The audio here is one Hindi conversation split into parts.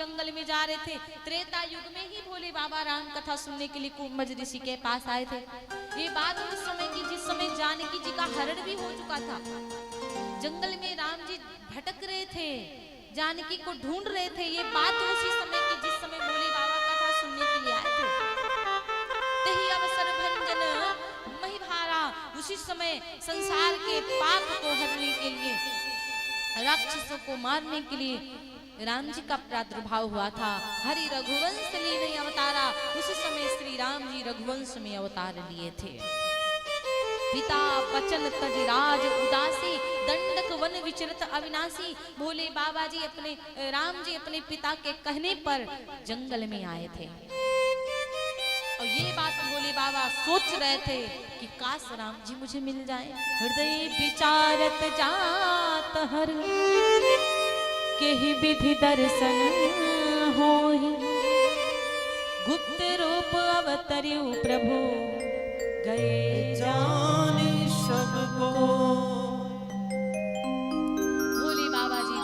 जंगल में जा रहे थे। त्रेता युग में ही भोले बाबा राम कथा सुनने के लिए कुंभज ऋषि के पास आए थे। ये बात उस समय की जिस समय जानकी जी का हरण भी हो चुका था। जंगल में राम जी भटक रहे थे, जानकी को ढूंढ रहे थे। ये बात उसी समय की जिस समय भोले बाबा कथा सुनने के लिए आए थे। तही अवसर भंजन महिभारा, उसी समय संसार के पाप को हरने के लिए, राक्षसों को मारने के लिए राम जी का प्रादुर्भाव हुआ था। हरि रघुवंश लीने अवतारा, उसी समय श्री राम जी रघुवंश में अवतार लिए थे। पिता बचन तज राज उदासी, दंडक वन विचरत अविनाशी। भोले बाबा जी अपने राम जी अपने पिता के कहने पर जंगल में आए थे और ये बात भोले बाबा सोच रहे थे कि काश राम जी मुझे मिल जाए। हृदय विचारत जात हर के ही विधि दर्शन होहि, गुप्त रूप अवतरियु प्रभु गए जाने सबको। भोले बाबा जी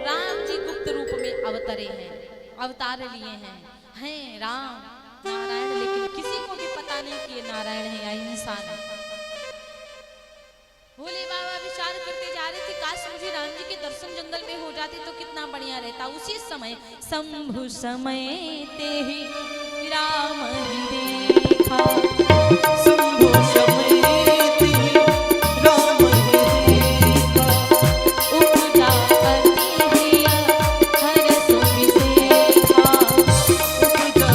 राम जी गुप्त रूप में अवतरे हैं, अवतार लिए हैं राम नारायण, लेकिन किसी को भी पता नहीं कि ये नारायण है या इंसान है। भोले बाबा विचार करते जा रहे थे काश मुझे राम जी के दर्शन जंगल में हो जाते तो कितना बढ़िया रहता। उसी समय शंभु समय ते ही राम ही देखा, शंभु समय ते ही राम ही देखा, उपजा अतिया हर सुविसेखा, उपजा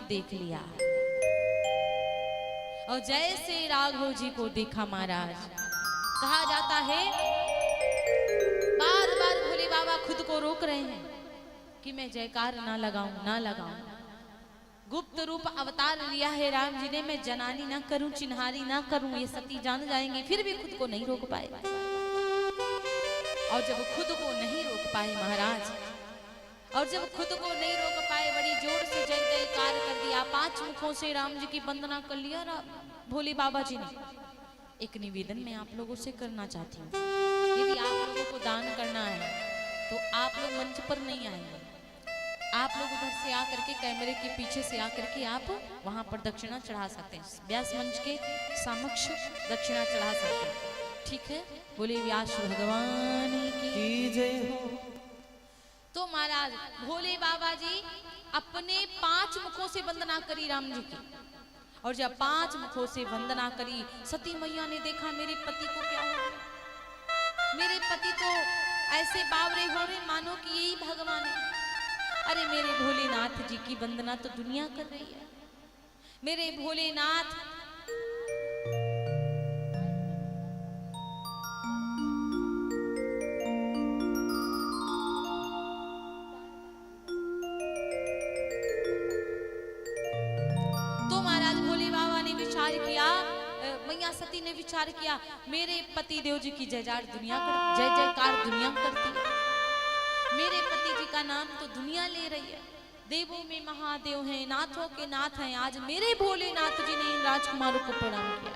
देख लिया। और जैसे राघव जी को देखा महाराज, कहा जाता है बार बार भोले बाबा खुद को रोक रहे हैं कि मैं जयकार ना लगाऊं ना लगाऊं। गुप्त रूप अवतार लिया है राम जी ने, मैं जनानी ना करूं चिन्हारी ना करूं, ये सती जान जाएंगे, फिर भी खुद को नहीं रोक पाए। और जब खुद को नहीं रोक पाए महाराज, और जब खुद को नहीं रोक पाए बड़ी जोर से जय जयकार कर दिया, 5 मुखों से राम जी की वंदना कर लिया भोले बाबा जी ने। एक निवेदन मैं आप लोगों से करना चाहती हूँ, यदि आप लोगों को दान करना है तो आप लोग मंच पर नहीं आएंगे, आप लोग उधर से आकर के कैमरे के पीछे से आकर के आप वहां पर दक्षिणा चढ़ा सकते हैं, व्यास मंच के समक्ष दक्षिणा चढ़ा सकते हैं, ठीक है। बोले व्यास भगवान की जय हो। तो महाराज भोले बाबा जी अपने 5 मुखों से वंदना करी राम जी की, और जब 5 मुखों से वंदना करी, सती मैया ने देखा मेरे पति को क्या हो गया, मेरे पति तो ऐसे बावरे हो रहे मानो कि यही भगवान है। अरे मेरे भोलेनाथ जी की वंदना तो दुनिया कर रही है, मेरे भोलेनाथ सती ने विचार किया, मेरे पति देव जी की जय जयकार दुनिया करती है, मेरे पति जी का नाम तो दुनिया ले रही है, देवों में महादेव हैं, नाथों के नाथ हैं, आज मेरे भोलेनाथ जी ने इन राजकुमारों को प्रणाम किया।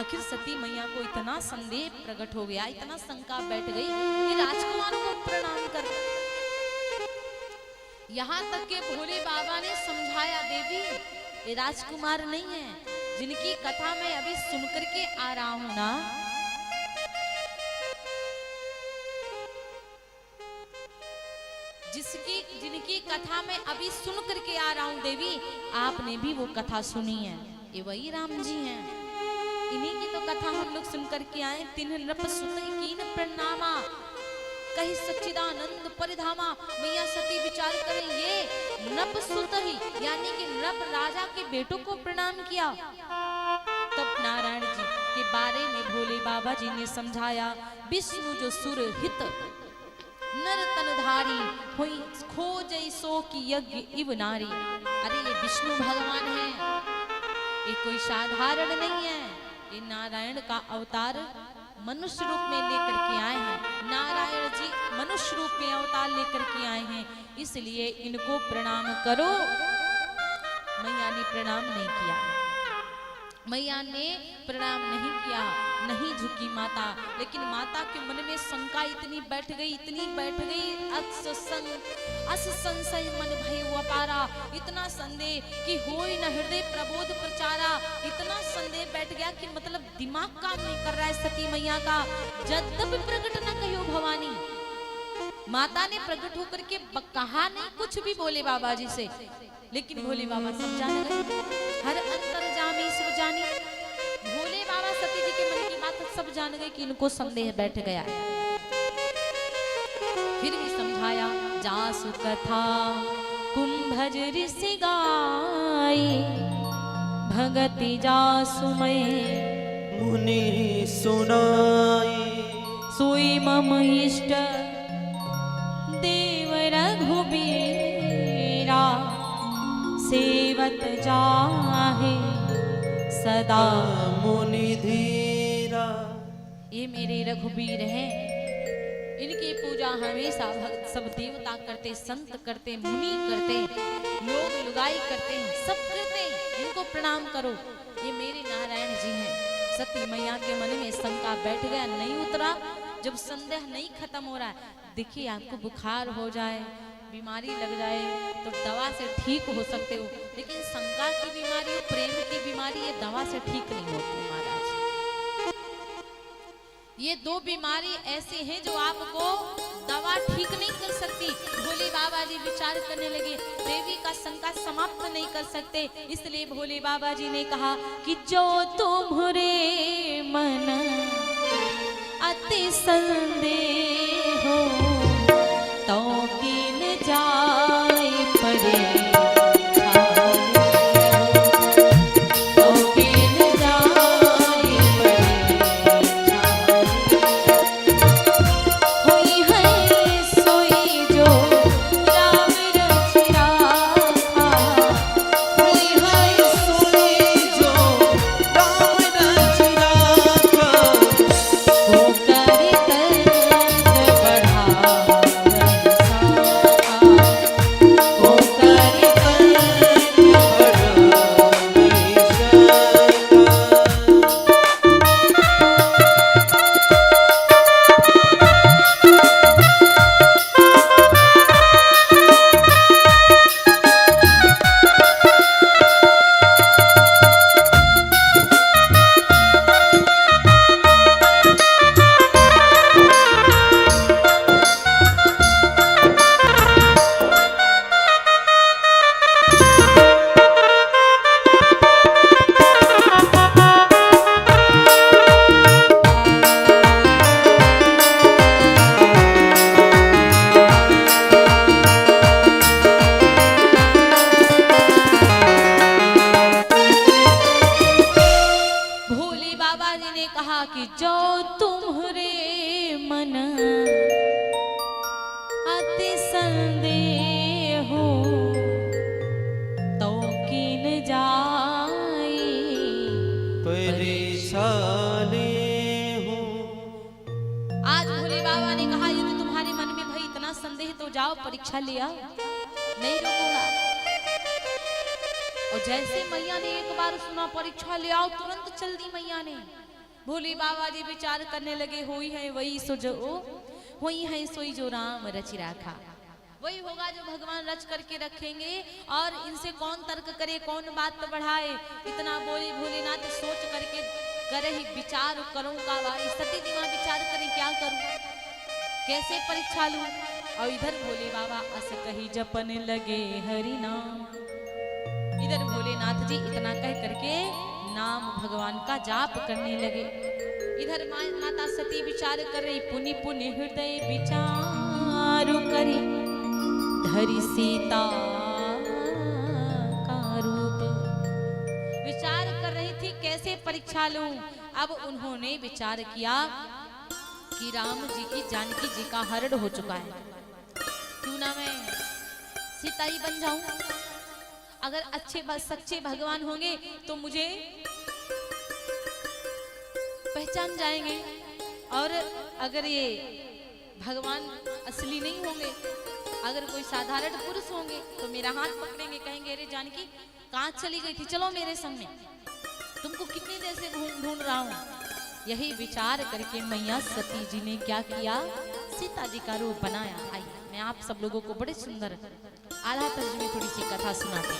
आखिर सती मैया को इतना संदेह प्रकट हो गया, इतना शंका बैठ गई कि राजकुमारों को प्रणाम कर। यहाँ तक के भोले बाबा ने समझाया, देवी ये राजकुमार नहीं है, जिनकी कथा मैं अभी सुनकर के आ रहा हूं ना, जिनकी कथा मैं अभी सुन करके आ रहा हूँ देवी, आपने भी वो कथा सुनी है। ये वही राम जी हैं, इन्हीं की तो कथा हम लोग सुन करके आए। तिन्ह नृप सुत कीन प्रणामा, कही सच्चिदानंद परिधामा। मैया सती विचार करें, ये नृप सुत ही यानी कि नृप राजा के बेटों को प्रणाम किया। तब नारायण जी के बारे में भोले बाबा जी ने समझाया, विष्णु जो सुर हित नर तनधारी हुई खोज सो की यज्ञ इव नारी। अरे ये विष्णु भगवान है, ये कोई साधारण नहीं है, ये नारायण का अवतार मनुष्य रूप में लेकर के आए हैं। नारायण जी मनुष्य रूप में अवतार लेकर के आए हैं, इसलिए इनको प्रणाम करो। मैया ने प्रणाम नहीं किया, मैया ने प्रणाम नहीं किया, नहीं झुकी माता। लेकिन माता के मन में शंका इतनी बैठ गई, इतनी बैठ गई, अस संशय मन भय अपारा। इतना संदेह कि होई न हृदय प्रबोध प्रचारा। इतना संदेह बैठ गया कि मतलब दिमाग काम नहीं कर रहा है सती मैया का। जब प्रकट न कहो भवानी, माता ने प्रकट होकर के कहा नहीं कुछ भी भोले बाबा जी से, लेकिन भोले बाबा सब जान गए। हर अंतर जामी सब जानी, भोले बाबा सती जी के मन की बात सब जान गए कि इनको संदेह बैठ गया। फिर भी समझाया, जासु कथा कुंभज ऋषि गाई, भगति जासु मैं मुनि सुनाई। सोई मम इष्ट देव रघुबीरा, सेवत जाहे सदा मुनि धीरा। ये मेरे रघुबीर हैं, इनकी पूजा हमेशा भक्त सब देवता करते, संत करते, मुनि करते, लोग लुगाई करते हैं, सब करते हैं, इनको प्रणाम करो। ये मेरे नारायण जी हैं। सती मैया के मन में शंका बैठ गया, नहीं उतरा। जब संदेह नहीं खत्म हो रहा है, देखिए आपको बुखार हो जाए, बीमारी लग जाए तो दवा से ठीक हो सकते हो, लेकिन शंका की बीमारी, प्रेम की बीमारी, ये दवा से ठीक नहीं होती महाराज। ये दो बीमारी ऐसी हैं जो आपको दवा ठीक नहीं कर सकती। भोले बाबा जी विचार करने लगे, देवी का शंका समाप्त नहीं कर सकते, इसलिए भोले बाबा जी ने कहा कि जो तुम्हारे मन अति संदेह हो, तो कीन जाए परे कि जो तुम्हारे मन अति संदेह हो, तो कीन जाए परेशानी हो। आज भोले बाबा ने कहा, यदि तुम्हारे मन में भाई इतना संदेह तो जाओ परीक्षा लिया, नहीं रोकूंगा। और जैसे मैया ने एक बार सुना परीक्षा ले आओ, तुरंत चल दी मैया ने। भोले बाबा जी विचार करने लगे, होई है वही सो जो होई है सोई जो राम रचि राखा। वही होगा जो भगवान रच करके रखेंगे, और इनसे कौन तर्क करे, कौन बात बढ़ाए। इतना बोले भोलेनाथ, सोच करके करे ही विचार करूं का भाई। सती जी वहां विचार करें क्या करूं, कैसे परीक्षा लूं। और इधर भोले बाबा अस कही जपन लगे हरि नाम। इधर भोलेनाथ जी इतना कह करके नाम भगवान का जाप करने लगे। इधर माता सती विचार कर रही, पुनि पुनि हृदय विचार करी, धरी सीता का रूप। विचार कर रही थी कैसे परीक्षा लूं। अब उन्होंने विचार किया कि राम जी की जानकी जी का हरण हो चुका है, क्यों ना मैं सीता ही बन जाऊं। अगर अच्छे सच्चे भगवान होंगे तो मुझे पहचान जाएंगे, और अगर ये भगवान असली नहीं होंगे, अगर कोई साधारण पुरुष होंगे तो मेरा हाथ पकड़ेंगे, कहेंगे अरे जानकी कहाँ चली गई थी, चलो मेरे संग में, तुमको कितनी देर से ढूंढ रहा हूँ। यही विचार करके मैया सती जी ने क्या किया, सीता जी का रूप बनाया। आइए मैं आप सब लोगों को बड़े सुंदर आधा तर्ज में थोड़ी सी कथा सुनाती।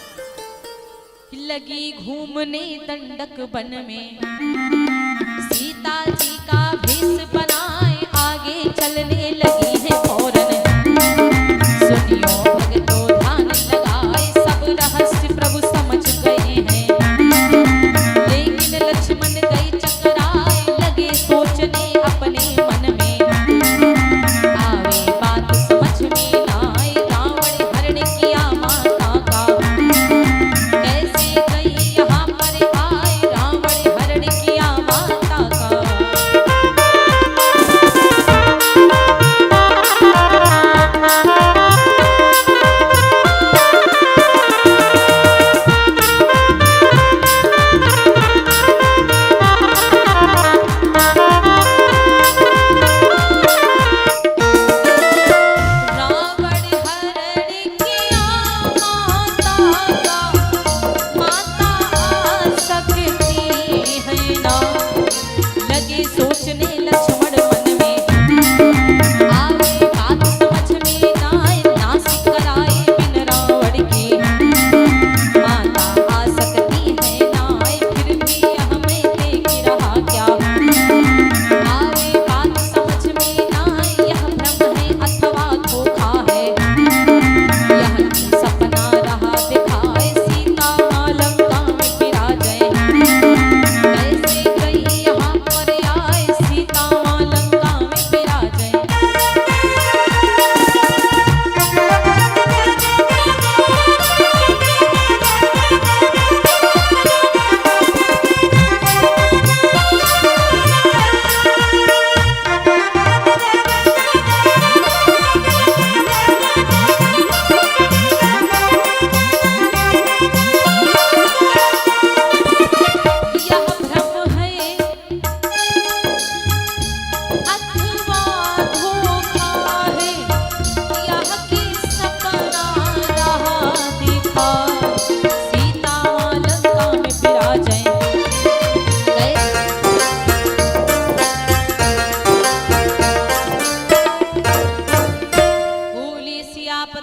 लगी घूमने दंडक वन में, सीता जी का भेष बनाए आगे चलने लगी है फौरन। सुनियो भगतो ध्यान लगाए, सब रहस्य प्रभु समझ गए हैं। लेकिन लक्ष्मण गए चकराए, लगे सोचने अपने मन में। आवे बात समझ में ना आए, रावण हरण किया माता का। कैसे गई यहाँ पर आए, रावण हरण किया माता का।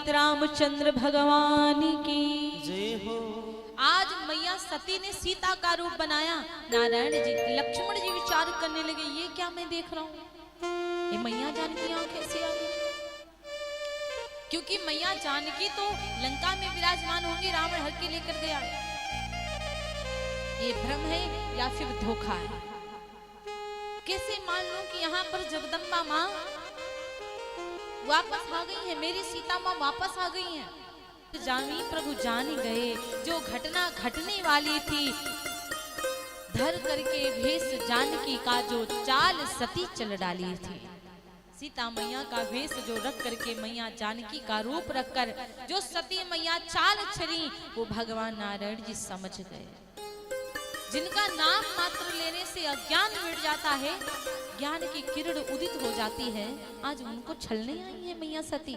रामचंद्र भगवान की जय हो। आज मैया सती ने सीता का रूप बनाया। नारायण जी लक्ष्मण जी विचार करने लगे, ये क्या मैं देख रहा हूँ, ये मैया जानकी यहाँ कैसे आ गई। क्योंकि मैया जानकी तो लंका में विराजमान होंगी, रावण हर के लेकर गया। ये भ्रम है या फिर धोखा है। कैसे मान लो कि यहाँ पर जगदम्बा माँ वापस आ गई है, मेरी सीता माँ वापस आ गई हैं। जानी प्रभु जान गए, जो घटना घटने वाली थी, धर करके भेष जानकी का जो चाल सती चल डाली थी। सीता मैया का भेष जो रख करके मैया जानकी का रूप रखकर जो सती मैया चाल चली, वो भगवान नारायण जी समझ गए। जिनका नाम मात्र लेने से अज्ञान मिट जाता है, ज्ञान की किरण उदित हो जाती है, आज उनको छलने आई है मैया सती।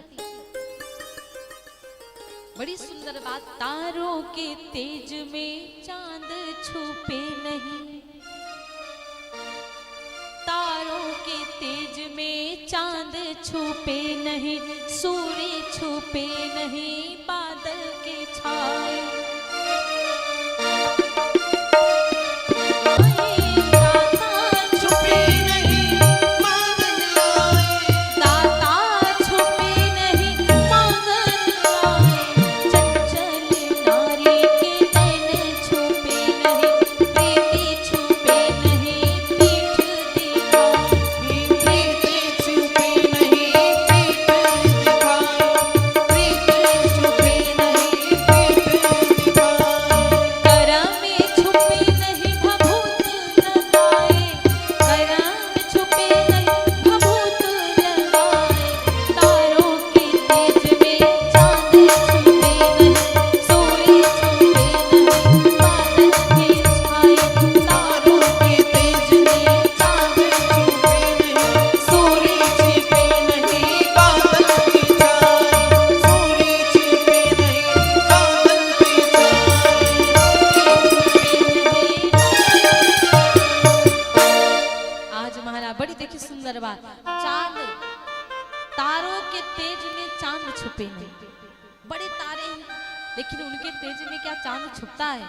बड़ी सुंदर बात, तारों के तेज में चांद छुपे नहीं, तारों के तेज में चांद छुपे नहीं, सूर्य छुपे नहीं बादल के छाए। छुपे नहीं महाराज बड़ी देखिए सुंदर बात। चांद तारों के तेज में चांद छुपे नहीं। बड़े तारे हैं लेकिन उनके तेज में क्या चांद छुपता है?